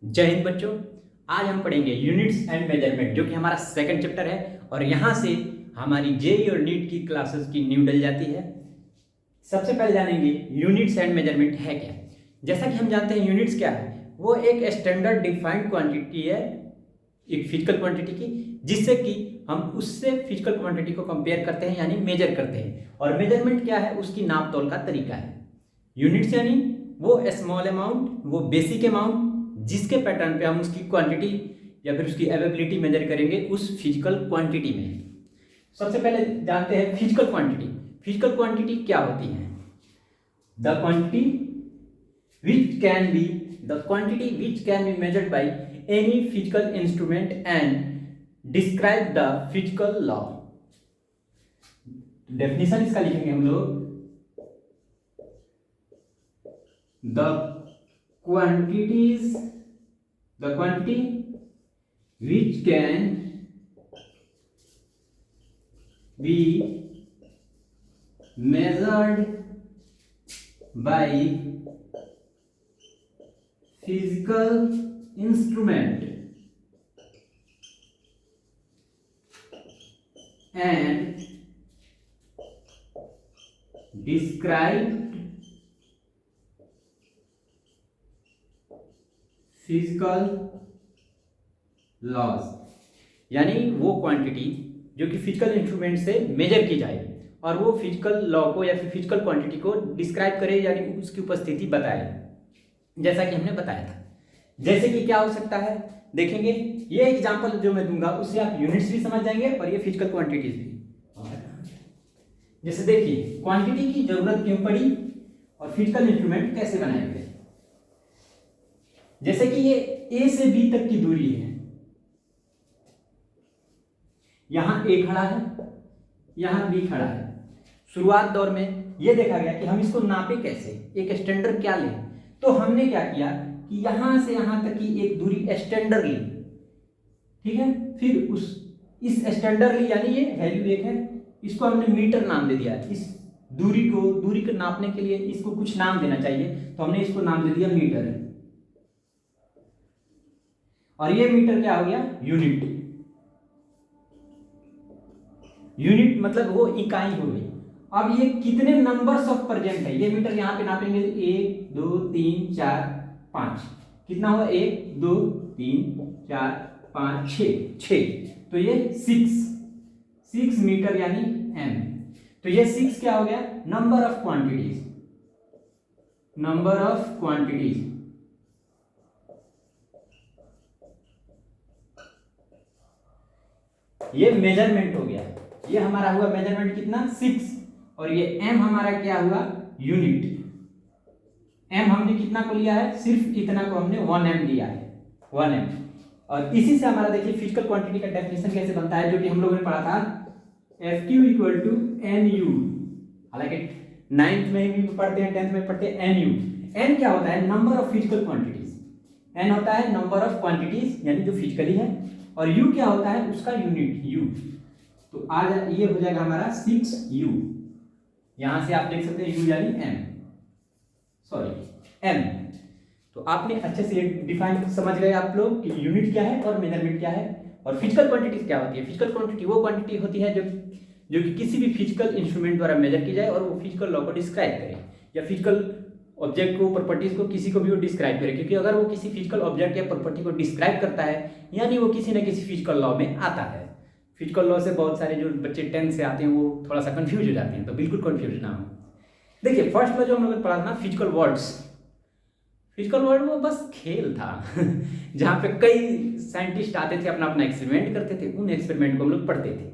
जय हिंद बच्चों। आज हम पढ़ेंगे यूनिट्स एंड मेजरमेंट, जो कि हमारा सेकंड चैप्टर है और यहाँ से हमारी जेई और नीट की क्लासेस की नींव डल जाती है। सबसे पहले जानेंगे यूनिट्स एंड मेजरमेंट है क्या। जैसा कि हम जानते हैं यूनिट्स क्या है, वो एक स्टैंडर्ड डिफाइंड क्वांटिटी है एक फिजिकल क्वांटिटी की, जिससे कि हम उससे फिजिकल क्वांटिटी को कंपेयर करते हैं यानी मेजर करते हैं। और मेजरमेंट क्या है, उसकी नाप तोल का तरीका है। यूनिट्स यानी वो स्मॉल अमाउंट, वो बेसिक अमाउंट जिसके पैटर्न पे हम उसकी क्वांटिटी या फिर उसकी अवेलेबिलिटी मेजर करेंगे उस फिजिकल क्वांटिटी में। सबसे पहले जानते हैं फिजिकल क्वांटिटी। फिजिकल क्वांटिटी क्या होती है? The quantity which can be measured by any physical instrument and describe the physical law. Definition इसका लिखेंगे हम लोग, the quantity which can be measured by physical instrument and described physical laws. यानी वो quantity जो कि फिजिकल इंस्ट्रूमेंट से major की जाए और वो फिजिकल लॉ को या फिर फिजिकल क्वांटिटी को डिस्क्राइब करे यानी उसकी उपस्थिति बताए, जैसा कि हमने बताया था। जैसे कि क्या हो सकता है, देखेंगे ये एग्जांपल जो मैं दूंगा उससे आप यूनिट्स भी समझ जाएंगे और ये फिजिकल क्वांटिटीज भी। जैसे देखिए क्वांटिटी की जरूरत क्यों पड़ी और फिजिकल इंस्ट्रूमेंट कैसे बनाए गए। जैसे कि ये ए से बी तक की दूरी है, यहां ए खड़ा है, यहां बी खड़ा है। शुरुआत दौर में यह देखा गया कि हम इसको नापे कैसे, एक स्टैंडर्ड क्या लें। तो हमने क्या किया कि यहां से यहां तक की एक दूरी स्टैंडर्ड ली, ठीक है। फिर इस स्टैंडर्ड ली यानी ये वैल्यू एक है, इसको हमने मीटर नाम दे दिया। इस दूरी को नापने के लिए इसको कुछ नाम देना चाहिए, तो हमने इसको नाम दे दिया मीटर। और ये मीटर क्या हो गया, यूनिट। यूनिट मतलब वो इकाई हो गई। अब ये कितने नंबर्स ऑफ प्रेजेंट है, ये मीटर यहां पे नापेंगे 1 2 3 4 5, कितना हुआ 1 2 3 4 5 6, तो ये 6 मीटर यानी m। तो ये 6 क्या हो गया, नंबर ऑफ क्वांटिटीज। ये मेजरमेंट हो गया, ये हमारा हुआ मेजरमेंट कितना 6, और ये m हमारा क्या हुआ यूनिट। m हमने कितना को लिया है, सिर्फ इतना को हमने 1m लिया है, 1m। और इसी से हमारा देखिए फिजिकल क्वांटिटी का डेफिनेशन कैसे बनता है, जो कि हम लोगों ने पढ़ा था FQ इक्वल टू NU। हालांकि 9th में भी पढ़ते हैं, 10th में पढ़ते हैं NU। n क्या होता है, number of physical quantities. n होता है नंबर ऑफ क्वांटिटीज यानी जो फिजिकली है, और u क्या होता है, उसका यूनिट u। तो आज ये हो जाएगा हमारा 6u। यहां से आप देख सकते हैं u यानी m। तो आपने अच्छे से डिफाइन समझ गए आप लोग कि यूनिट क्या है और मेजरमेंट क्या है और फिजिकल क्वांटिटीज क्या होती है। फिजिकल क्वांटिटी वो क्वांटिटी होती है जो कि किसी भी फिजिकल इंस्ट्रूमेंट द्वारा मेजर की जाए और वो फिजिकल लॉ को डिस्क्राइब करे या फिजिकल ऑब्जेक्ट को, प्रॉपर्टीज को, किसी को भी वो डिस्क्राइब करे। क्योंकि अगर वो किसी फिजिकल ऑब्जेक्ट या प्रॉपर्टी को डिस्क्राइब करता है यानी वो किसी न किसी फिजिकल लॉ में आता है। फिजिकल लॉ से बहुत सारे जो बच्चे 10th से आते हैं वो थोड़ा सा कंफ्यूज हो जाते हैं, तो बिल्कुल कंफ्यूज ना हो। देखिए फर्स्ट में जो हम लोगों ने पढ़ा था ना फिजिकल वर्ड्स, फिजिकल वर्ड वो बस खेल था जहाँ पे कई साइंटिस्ट आते थे, अपना अपना एक्सपेरिमेंट करते थे, उन एक्सपेरिमेंट को हम लोग पढ़ते थे,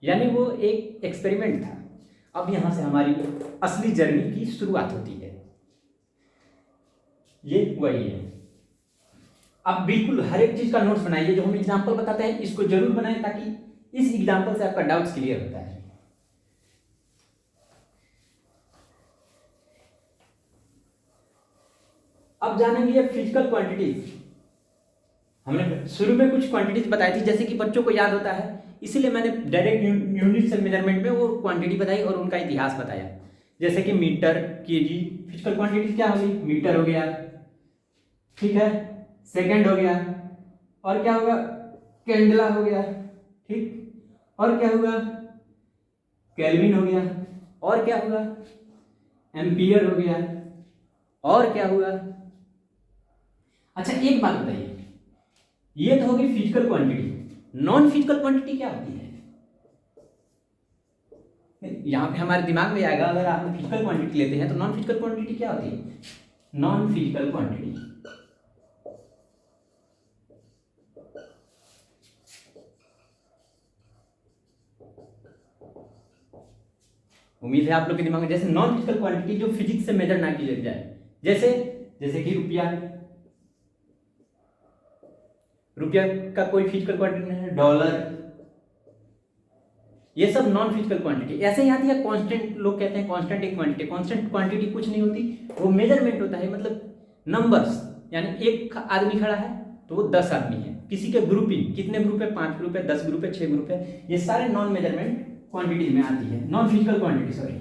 यानी वो एक एक्सपेरिमेंट था। अब यहाँ से हमारी असली जर्नी की शुरुआत होती है, ये वही है। अब बिल्कुल हर एक चीज का नोट्स बनाइए, जो हम एग्जांपल बताते हैं इसको जरूर बनाएं, ताकि इस एग्जांपल से आपका डाउट्स क्लियर होता है। अब जानेंगे फिजिकल क्वांटिटीज। हमने शुरू में कुछ क्वांटिटीज बताई थी, जैसे कि बच्चों को याद होता है, इसीलिए मैंने डायरेक्ट यूनिट्स एंड मेजरमेंट में वो क्वांटिटी बताई और उनका इतिहास बताया। जैसे कि मीटर, केजी, फिजिकल क्वांटिटी क्या होगी, मीटर हो गया, ठीक है, सेकंड हो गया, और क्या होगा, कैंडला हो गया, ठीक, और क्या होगा, केल्विन हो गया, और क्या होगा, एम्पियर हो गया, और क्या हुआ। अच्छा एक बात बताइए, ये तो होगी physical quantity, non physical quantity क्या होती है? यहां पे हमारे दिमाग में आएगा, अगर आप फिजिकल क्वांटिटी लेते हैं तो नॉन फिजिकल क्वांटिटी क्या होती है? नॉन फिजिकल क्वांटिटी, उम्मीद है आप लोग के दिमाग में, जैसे नॉन फिजिकल क्वांटिटी जो फिजिक्स से मेजर ना की जाए, जैसे जैसे कि रुपया, रुपया का कोई फिजिकल क्वांटिटी नहीं है, डॉलर, ये सब नॉन फिजिकल क्वांटिटी। ऐसे ही आती है कांस्टेंट, लोग कहते हैं कांस्टेंट एक क्वांटिटी, कांस्टेंट क्वांटिटी कुछ नहीं होती, वो मेजरमेंट होता है, मतलब नंबर्स, यानी एक आदमी खड़ा है तो वो 10 आदमी है, किसी के ग्रुपिंग, कितने ग्रुप है, 5 ग्रुप है, 10 ग्रुप है, 6 ग्रुप है, ये सारे नॉन मेजरमेंट क्वांटिटीज में आती है, नॉन फिजिकल क्वांटिटी, सॉरी।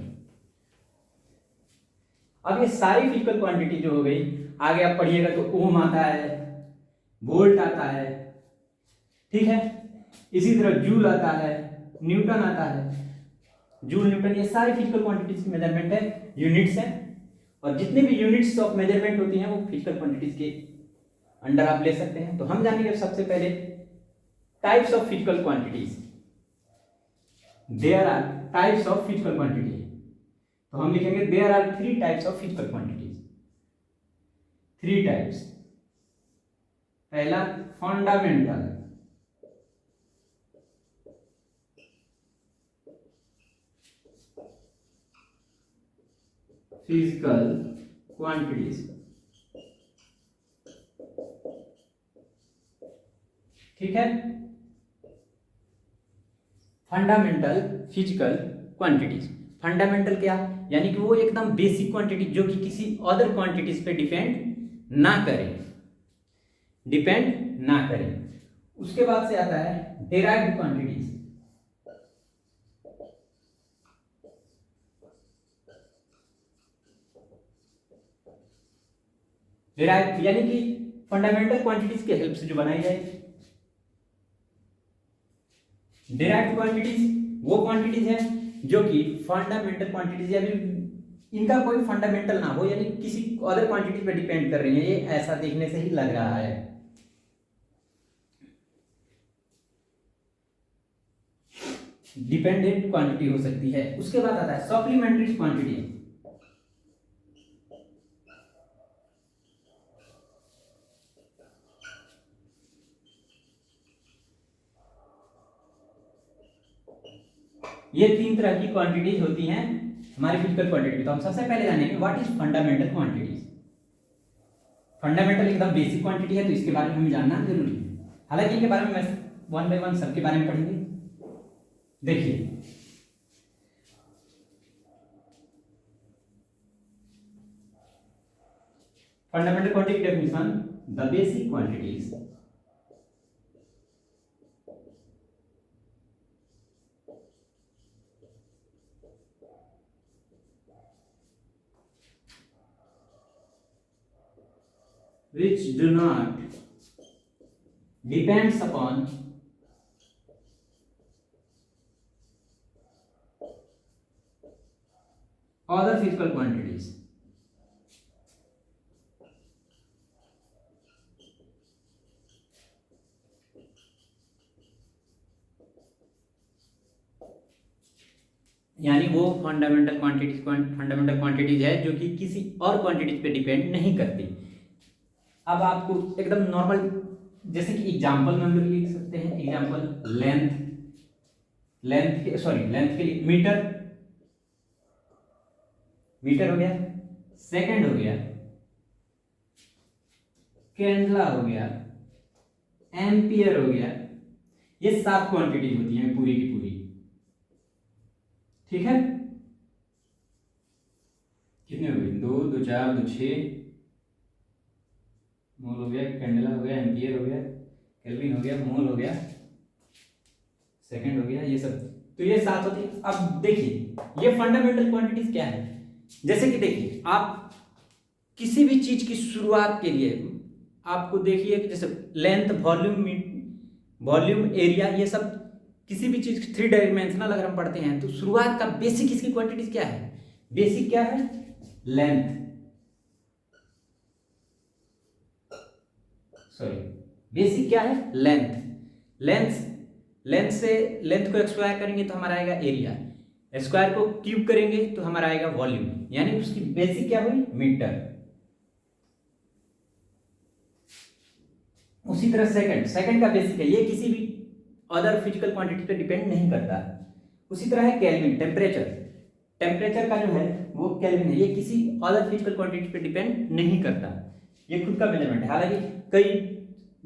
अब ये सारी फिजिकल क्वांटिटी जो हो गई, आगे आप पढ़िएगा तो ओम आता है, वोल्ट आता है, ठीक है, इसी तरह जूल आता है, न्यूटन आता है, जूल न्यूटन, ये सारी फिजिकल क्वांटिटीज की मेजरमेंट है, यूनिट्स है, और जितने भी यूनिट्स ऑफ मेजरमेंट होती हैं वो फिजिकल क्वांटिटीज के अंडर आप ले सकते हैं। तो हम जानेंगे सबसे पहले types of physical quantities. There are types of physical quantity, तो हम लिखेंगे there are 3 types of physical quantities, 3 types. पहला फंडामेंटल, फिजिकल क्वांटिटीज, ठीक है, फंडामेंटल फिजिकल क्वांटिटीज। फंडामेंटल क्या, यानी कि वो एकदम बेसिक क्वांटिटी जो कि किसी अदर क्वांटिटीज पे डिपेंड ना करे, डिपेंड ना करे। उसके बाद से आता है डेराइव्ड क्वांटिटीज, डेराइव्ड यानी कि फंडामेंटल क्वांटिटीज के हेल्प से जो बनाई जाए। डेराइव्ड क्वांटिटीज वो क्वांटिटीज है जो कि फंडामेंटल क्वांटिटीज, यानी इनका कोई फंडामेंटल ना हो, यानी किसी अदर क्वांटिटीज पे डिपेंड कर रही है, ये ऐसा देखने से ही लग रहा है। डिपेंडेंट क्वांटिटी हो सकती है। उसके बाद आता है सप्लीमेंट्री क्वांटिटी, ये 3 तरह की क्वांटिटीज होती हैं हमारी फिजिकल क्वांटिटी। तो हम सबसे पहले जानेंगे what is fundamental quantities. Fundamental एकदम बेसिक क्वांटिटी है, तो इसके बारे में हमें जानना जरूरी है। हालांकि इनके बारे में मैं 1 बाय 1 सबके बारे में पढ़ेंगे। देखिए, fundamental quantity definition, the basic quantities which do not depends upon other physical quantities, यानी वो फंडामेंटल क्वांटिटीज है जो कि किसी और क्वांटिटीज पे डिपेंड नहीं करती। अब आपको एकदम नॉर्मल, जैसे कि एग्जांपल में हम लोग लिख सकते हैं, एग्जांपल लेंथ के लिए मीटर, मीटर हो गया, सेकंड हो गया, कैंडला हो गया, एम्पियर हो गया, ये 7 क्वांटिटी होती हैं पूरी की पूरी, ठीक है। कितने हो गए, 2 2 4 2 6, मोल हो गया, कैंडला हो गया, एम्पियर हो गया, केल्विन हो गया, मोल हो गया, सेकंड हो गया, ये सब, तो ये 7 होती है। अब देखिए ये फंडामेंटल क्वांटिटीज क्या है। जैसे कि देखिए, आप किसी भी चीज की शुरुआत के लिए आपको देखिए कि जैसे लेंथ, वॉल्यूम, एरिया, ये सब किसी भी चीज 3 डायमेंशनल अगर हम पढ़ते हैं तो शुरुआत का बेसिक इसकी क्वांटिटीज क्या है? बेसिक क्या है? लेंथ, सॉरी, बेसिक क्या है? लेंथ को स्क्वायर करेंगे तो हमारा आएगा एरिया, स्क्वायर को क्यूब करेंगे तो हमारा आएगा वॉल्यूम, यानी उसकी बेसिक क्या हुई? मीटर। उसी तरह सेकंड का बेसिक है, ये किसी भी अदर फिजिकल क्वांटिटी पे डिपेंड नहीं करता। उसी तरह है केल्विन, टेम्परेचर का जो है वो केल्विन है, ये किसी अदर फिजिकल क्वांटिटी पे डिपेंड नहीं करता, ये खुद का मेजरमेंट है। हालांकि कई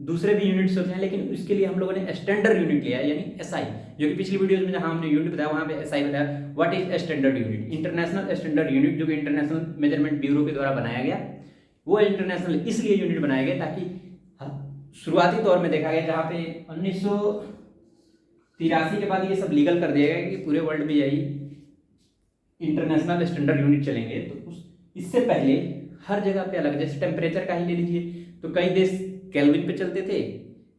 दूसरे भी यूनिट्स होते हैं, लेकिन उसके लिए हम लोगों ने स्टैंडर्ड यूनिट लिया है, यानी एसआई, जो कि पिछली वीडियोस में जहां हमने यूनिट बताया वहां पे एसआई बताया। What is standard unit? International standard unit, जो कि इंटरनेशनल मेजरमेंट ब्यूरो के द्वारा बनाया गया। वो इंटरनेशनल इसलिए यूनिट बनाया गया ताकि शुरुआती तौर में देखा गया, जहाँ पे 1983 के बाद ये सब लीगल कर दिया गया कि पूरे वर्ल्ड में यही इंटरनेशनल स्टैंडर्ड यूनिट चलेंगे। तो इससे पहले हर जगह पे अलग, जैसे टेम्परेचर का ही ले लीजिए तो कई देश केल्विन पे चलते थे,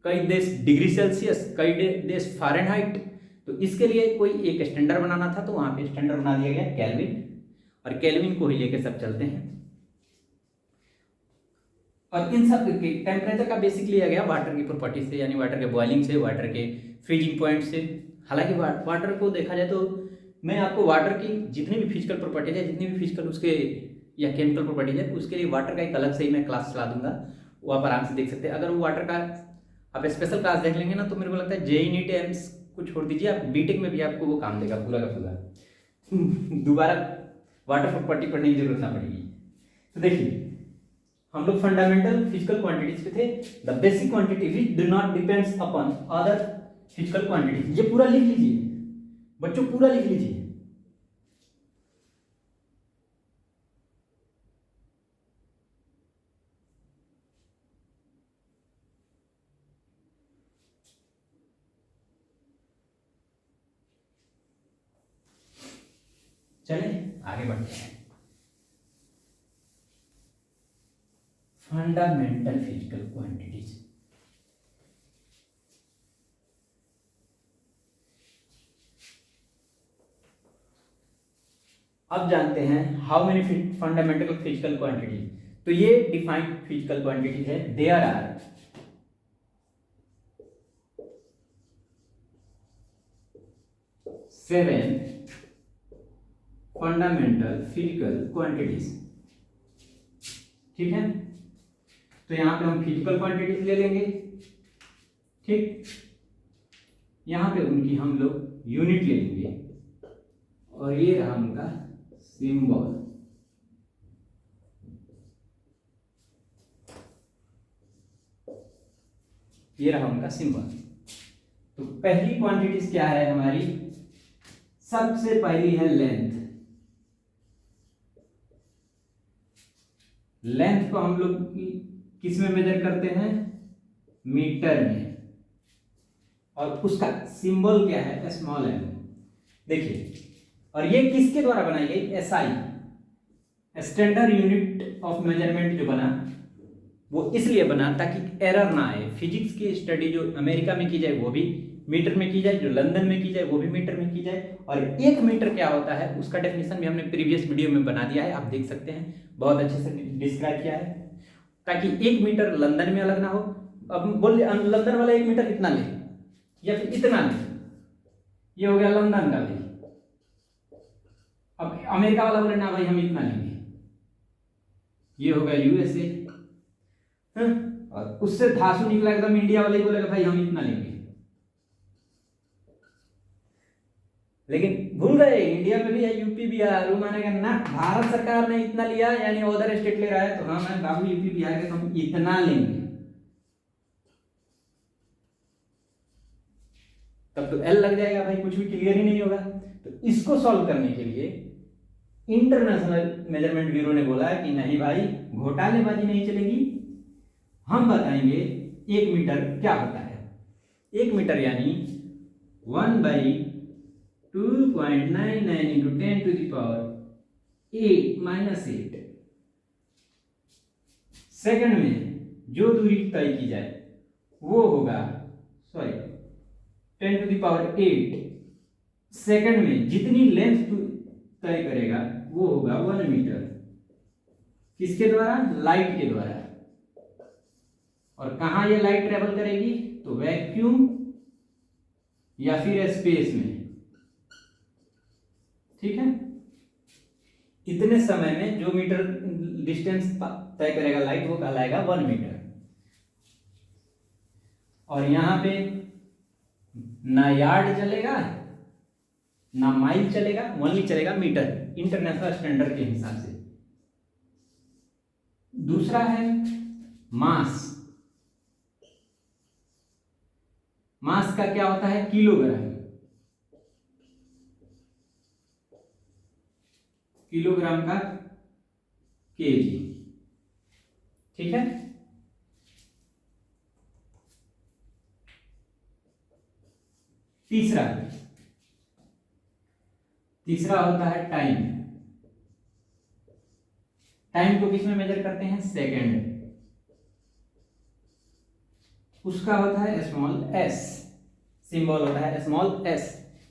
कई देश डिग्री सेल्सियस, कई देश फ़ारेनहाइट। तो इसके लिए कोई एक स्टैंडर्ड बनाना था, तो वहाँ पे स्टैंडर्ड बना दिया गया केल्विन, और केल्विन को ही लेके सब चलते हैं। और इन सब टेम्परेचर का बेसिक लिया गया वाटर की प्रॉपर्टी से, यानी वाटर के बॉइलिंग से, वाटर के फ्रीजिंग पॉइंट से। हालांकि वाटर को देखा जाए तो मैं आपको वाटर की जितनी भी फिजिकल प्रॉपर्टीज है, जितनी भी फिजिकल उसके या केमिकल प्रॉपर्टीज है, उसके लिए वाटर का एक अलग से ही मैं क्लास चला दूंगा, वो आप आराम से देख सकते हैं। अगर वो वाटर का आप स्पेशल क्लास देख लेंगे ना, तो मेरे को लगता है जेई नीट एम्स को छोड़ दीजिए, आप बीटेक में भी आपको वो काम देगा पूरा का पूरा। दोबारा वाटर प्रॉपर्टी पढ़ने की जरूरत ना पड़ेगी। तो देखिए, हम लोग फंडामेंटल फिजिकल क्वांटिटीज पे थे। The basic quantity which do not depends upon other physical quantities. ये पूरा लिख लीजिए बच्चों, पूरा लिख लीजिए। चलिए आगे बढ़ते हैं। फंडामेंटल फिजिकल क्वांटिटीज, अब जानते हैं how many fundamental physical quantities. तो ये डिफाइंड फिजिकल क्वांटिटीज है। There are 7 fundamental physical quantities. ठीक है, तो यहां पे हम फिजिकल क्वांटिटीज ले लेंगे। ठीक, यहां पे उनकी हम लोग यूनिट ले लेंगे, और ये रहा उनका सिंबल। ये रहा उनका सिंबल। तो पहली क्वांटिटीज क्या है हमारी? सबसे पहली है लेंथ। लेंथ को हम लोग किस में मेजर करते हैं? मीटर में। और उसका सिंबल क्या है? Small m. देखिए, और ये किसके द्वारा बनाई गई? SI, standard unit of measurement जो बना, वो इसलिए बना ताकि एरर ना आए। फिजिक्स की स्टडी जो अमेरिका में की जाए वो भी मीटर में की जाए, जो लंदन में की जाए वो भी मीटर में की जाए। और 1 मीटर क्या होता है उसका डेफिनेशन भी हमने प्रीवियस वीडियो में बना दिया है, आप देख सकते हैं, बहुत अच्छे से डिस्क्राइब किया है, ताकि 1 मीटर लंदन में अलग ना हो। अब बोलिए लंदन वाला 1 मीटर कितना ले, या फिर इतना ले, ये हो गया लंदन का ले। अब अमेरिका वाला बोले ना भाई हम इतना लेंगे, ये हो गया यूएसए। और उससे धासु निकला एकदम इंडिया वाले ही बोलेगा भाई हम इतना लेंगे। लेकिन भूल गए इंडिया में भी है, यूपी बिहार, वो मानेगा ना भारत सरकार ने इतना लिया यानी अदर स्टेट ले रहा है, तो हाँ मैं बाबू यूपी बिहार के हम इतना लेंगे, तब तो एल लग जाएगा भाई, कुछ भी क्लियर ही नहीं होगा। तो इसको सॉल्व करने के लिए इंटरनेशनल मेजरमेंट ब्यूरो ने बोला कि नहीं भाई घोटालेबाजी नहीं चलेगी, हम बताएंगे 1 मीटर क्या होता है। 1 मीटर यानी 1/2.99 into 10 to the power 8 - 8 second में जो दूरी तय की जाए वो होगा 10⁸ सेकंड में जितनी लेंथ तय करेगा वो होगा 1 मीटर। किसके द्वारा? लाइट के द्वारा। और कहाँ ये लाइट ट्रेवल करेगी? तो वैक्यूम या फिर स्पेस में। ठीक है, इतने समय में जो मीटर डिस्टेंस तय करेगा लाइट वो कहलाएगा 1 मीटर। और यहां पे ना यार्ड चलेगा ना माइल चलेगा, ओनली चलेगा मीटर, इंटरनेशनल स्टैंडर्ड के हिसाब से। दूसरा है मास। मास का क्या होता है? किलोग्राम। किलोग्राम का केजी। ठीक है, तीसरा होता है टाइम। टाइम को किस में मेजर करते हैं? सेकंड। उसका होता है स्मॉल एस, सिंबल होता है स्मॉल एस।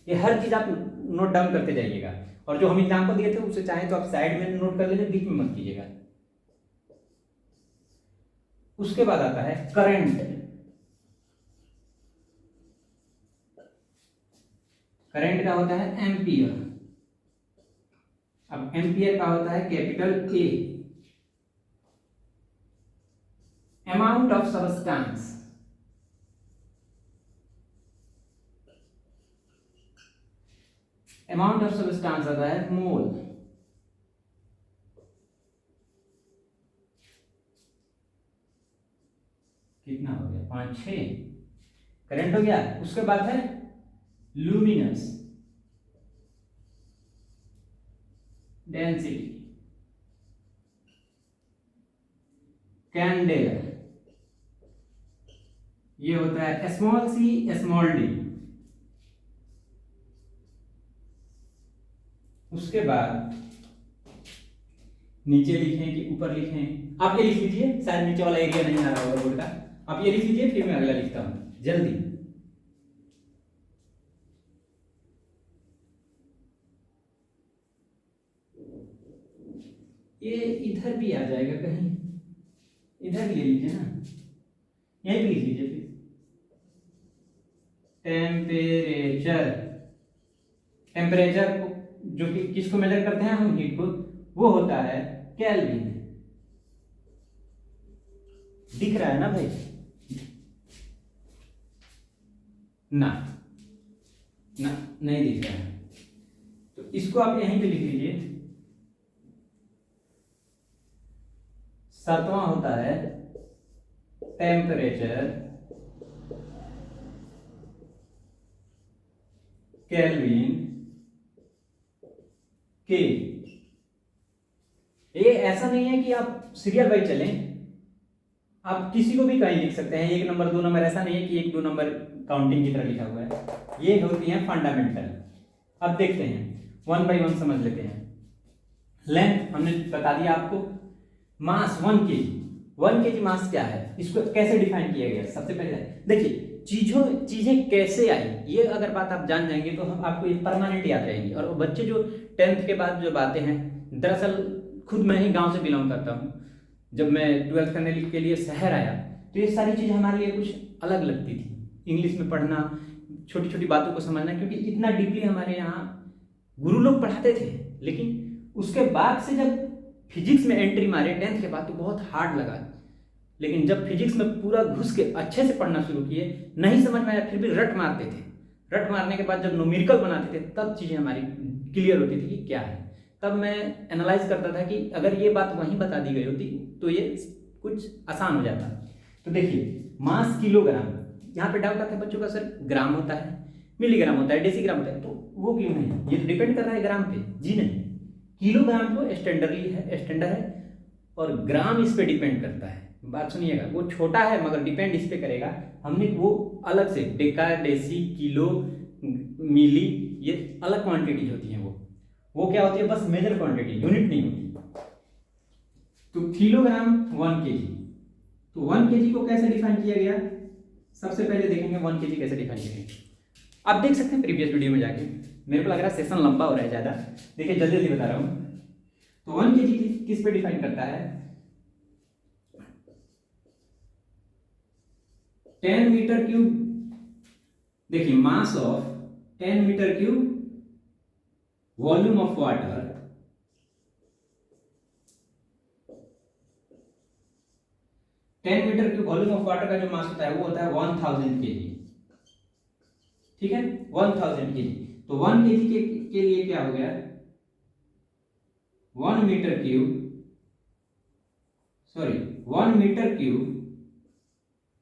ये हर चीज आप नोट डाउन करते जाइएगा, और जो हम एग्जाम्पल दिए थे उसे चाहे तो आप साइड में नोट कर लीजिए, बीच में मत कीजिएगा। उसके बाद आता है करंट। करंट का होता है एम्पियर। अब एम्पियर का होता है capital A. Amount of substance. Amount of substance आता है मोल। कितना हो गया? 5 6 करंट हो गया। उसके बाद है लुमिनस डेंसिटी, कैंडेल, ये होता है स्मॉल सी स्मॉल डी। उसके बाद नीचे लिखें कि ऊपर लिखें? आप ये लिख लीजिए, शायद नीचे वाला एरिया नहीं आ रहा होगा बोर्ड का। आप ये लिख लीजिए, फिर मैं अगला लिखता हूं जल्दी। ये इधर भी आ जाएगा कहीं, इधर भी ले लीजिए ना, यहीं भी लिख लीजिए फिर। टेम्परेचर, टेम्परेचर को जो कि किसको मेजर करते हैं हम? हीट को। वो होता है केल्विन। दिख रहा है ना भाई? ना ना नहीं दिख रहा है, तो इसको आप यहीं पे लिख लीजिए। 7वां होता है टेम्परेचर केल्विन के। ये ऐसा नहीं है कि आप सीरियल वाइज चलें, आप किसी को भी कहीं लिख सकते हैं 1 नंबर 2 नंबर, ऐसा नहीं है कि 1 2 नंबर काउंटिंग की तरह लिखा हुआ है। ये होती है फंडामेंटल। अब देखते हैं 1 बाय 1 समझ लेते हैं। लेंथ हमने बता दिया आपको। मास 1 केजी। 1 केजी मास क्या है, इसको कैसे डिफाइन किया गया? सबसे पहले देखिए चीजें कैसे आई, ये अगर बात आप जान जाएंगे तो हम आपको ये परमानेंट याद रहेंगी। और बच्चे जो 10th के बाद जो बातें हैं, दरअसल खुद मैं ही गांव से बिलोंग करता हूँ। जब मैं 12th करने के लिए शहर आया तो ये सारी चीज़ें हमारे लिए कुछ अलग लगती थी। इंग्लिश में पढ़ना, छोटी छोटी बातों को समझना, क्योंकि इतना डीपली हमारे यहाँ गुरु लोग पढ़ाते थे। लेकिन उसके बाद से जब फिजिक्स में एंट्री मारे 10th के बाद तो बहुत हार्ड लगा। लेकिन जब फिजिक्स में पूरा घुस के अच्छे से पढ़ना शुरू किए, नहीं समझ में आया फिर भी रट मारते थे। रट मारने के बाद जब न्यूमेरिकल बनाते थे तब चीज़ें हमारी क्लियर होती थी कि क्या है। तब मैं एनालाइज करता था कि अगर ये बात वहीं बता दी गई होती तो ये कुछ आसान हो जाता। तो देखिए मास किलोग्राम, यहाँ पे डाउट आता है बच्चों का, सर ग्राम होता है, मिलीग्राम होता है, डेसीग्राम होता है, तो वो क्यों नहीं? ये तो डिपेंड कर रहा है ग्राम पे। जी नहीं, किलोग्राम तो स्टैंडर्ड है और ग्राम इस पे डिपेंड करता है। बात सुनिएगा, वो छोटा है मगर डिपेंड इस पे करेगा। हमने वो अलग से डेका, डेसी, किलो, मिली, ये अलग क्वांटिटीज होती हैं। वो क्या होती है? बस मेजर क्वांटिटी, यूनिट नहीं होती। तो किलोग्राम 1 केजी, तो 1 kg को कैसे डिफाइन किया गया, सबसे पहले देखेंगे 1 kg कैसे डिफाइन किया गया। आप देख सकते हैं प्रीवियस वीडियो में जाके, मेरे को लग रहा है सेशन लंबा हो रहा है ज़्यादा, देखिए जल्दी जल्दी बता रहा हूँ। तो 1 kg किस पे डिफाइन करता है, 10 मीटर क्यूब, देखिए mass of 10 metre cube volume of water, ten metre cube volume of water का जो मास होता है वो होता है 1000 kg, ठीक है 1000 kg। तो 1 kg के लिए क्या हो गया, 1 मीटर क्यूब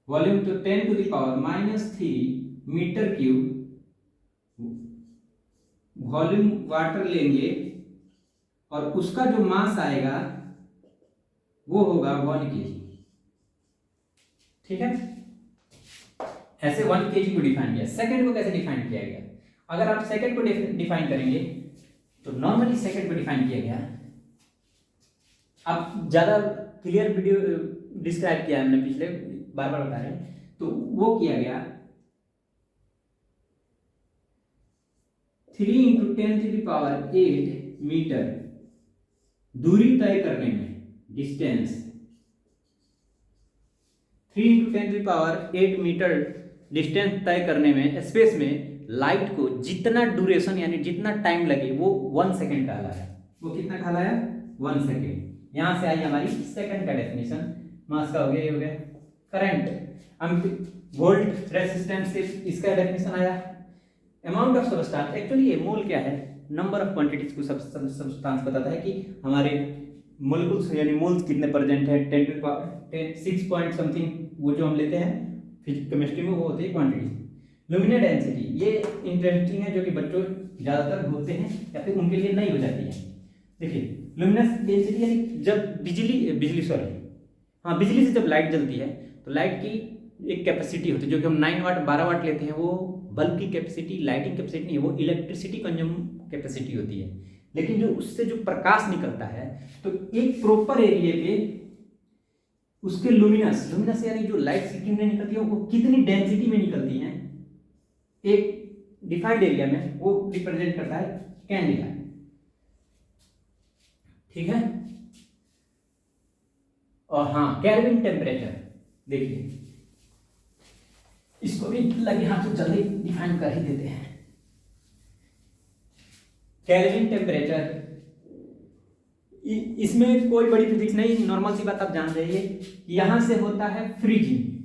वॉल्यूम तो 10 to the power -3 metre cube volume water लेंगे और उसका जो मास आएगा वो होगा 1 kg, ठीक है। ऐसे 1 kg को डिफाइन किया। सेकंड को कैसे डिफाइन किया गया, अगर आप सेकंड को डिफाइन करेंगे तो नॉर्मली सेकंड को डिफाइन किया गया, आप ज़्यादा क्लियर वीडियो डिस्क्राइब किया हमने पिछले बार बता रहे हैं, तो वो किया गया 3 × 10⁸ मीटर दूरी तय करने में, डिस्टेंस 3 × 10⁸ मीटर डिस्टेंस तय करने में, स्पेस में लाइट को जितना ड्यूरेशन यानी जितना टाइम लगे वो 1 सेकेंड कहलाया। वो कितना कहलाया, 1 सेकेंड। यहां से आई हमारी सेकंड का डेफिनेशन, मास का हो गया, ये हो गया। करंट वोल्ट रेजिस्टेंस से इसका डेफिनेशन आया। अमाउंट ऑफ सबस्टांस, एक्चुअली ये मोल क्या है, नंबर ऑफ क्वांटिटीज को सबस्टांस बताता है कि हमारे मोलिकुल्स यानी मोल्स कितने प्रेजेंट है, 6 पॉइंट समथिंग, वो जो हम लेते हैं फिजिक्स केमिस्ट्री में वो होती है क्वांटिटी। लुमिनस डेंसिटी, ये इंटरेस्टिंग है, जो कि बच्चों ज़्यादातर होते हैं या फिर उनके लिए नहीं हो जाती है। देखिए लुमिनस डेंसिटी यानी जब बिजली से जब लाइट जलती है तो लाइट की एक कैपेसिटी होती है, जो कि हम 9 वाट 12 वाट लेते हैं, वो बल्ब की कैपेसिटी, लाइटिंग कैपेसिटी नहीं है, वो इलेक्ट्रिसिटी कंज्यूम कैपेसिटी होती है। लेकिन जो उससे जो प्रकाश निकलता है तो एक प्रॉपर एरिया पे उसके लुमिनस यानी जो लाइट की किरणें निकलती है वो कितनी डेंसिटी में निकलती हैं एक डिफाइंड एरिया में, वो रिप्रेजेंट करता है कैंडेला, ठीक है। और हाँ, केल्विन टेम्परेचर, देखिए इसको भी लगे हाथ तो जल्दी डिफाइन कर ही देते हैं। केल्विन टेम्परेचर, इसमें कोई बड़ी फिजिक्स नहीं, नॉर्मल सी बात आप जान जाइए। यहां से होता है फ्रीजिंग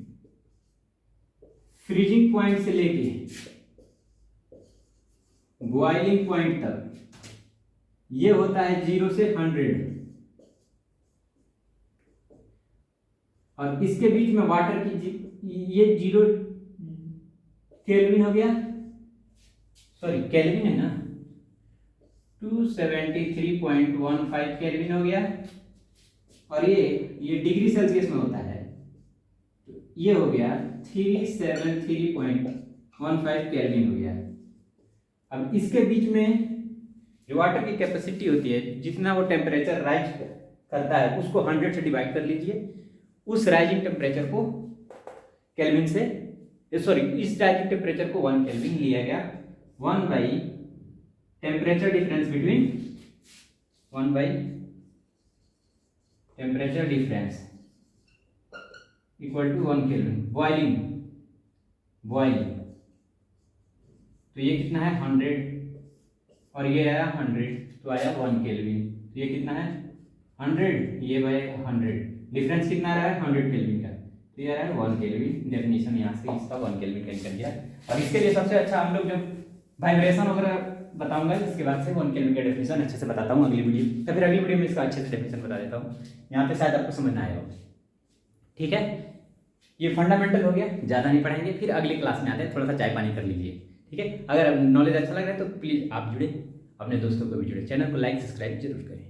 पॉइंट से लेके बॉइलिंग पॉइंट तक, ये होता है 0 से 100, और इसके बीच में वाटर की ये 0 केल्विन हो गया, सॉरी केल्विन है ना, 273.15 केल्विन हो गया, और ये डिग्री सेल्सियस में होता है, ये हो गया 373.15 केल्विन हो गया। अब इसके बीच में जो वाटर की कैपेसिटी होती है, जितना वो टेम्परेचर राइज करता है उसको 100 से डिवाइड कर लीजिए, उस राइजिंग टेम्परेचर को केल्विन से, सॉरी इस राइजिंग टेम्परेचर को 1 केल्विन लिया गया, 1 by temperature difference between 1 by temperature difference equal to 1 kelvin. Boiling तो ये कितना है 100, और ये आया 100 तो आया 1 केल्विन, तो ये कितना है 100, ये बाय 100, डिफरेंस कितना आ रहा है 100 केल्विन का, तो ये आ रहा है 1 केल्विन। डेफिनेशन यहाँ से इसका 1 केल्विन कैंसिल कर दिया। और इसके लिए सबसे अच्छा हम लोग जब वाइब्रेशन वगैरह बताऊंगा, इसके बाद से 1 केल्विन का डेफिनेशन अच्छे से बताता हूँ अगली वीडियो, या फिर अगली वीडियो में इसका अच्छे से डेफिनेशन बता देता हूँ, यहाँ पे शायद आपको समझ ना आएगा, ठीक है। ये फंडामेंटल हो गया, ज़्यादा नहीं पढ़ाएंगे, फिर अगली क्लास में आते हैं, थोड़ा सा चाय पानी कर लीजिए, ठीक है। अगर नॉलेज अच्छा लग रहा है तो प्लीज़ आप जुड़े, अपने दोस्तों को भी जुड़े, चैनल को लाइक सब्सक्राइब जरूर करें।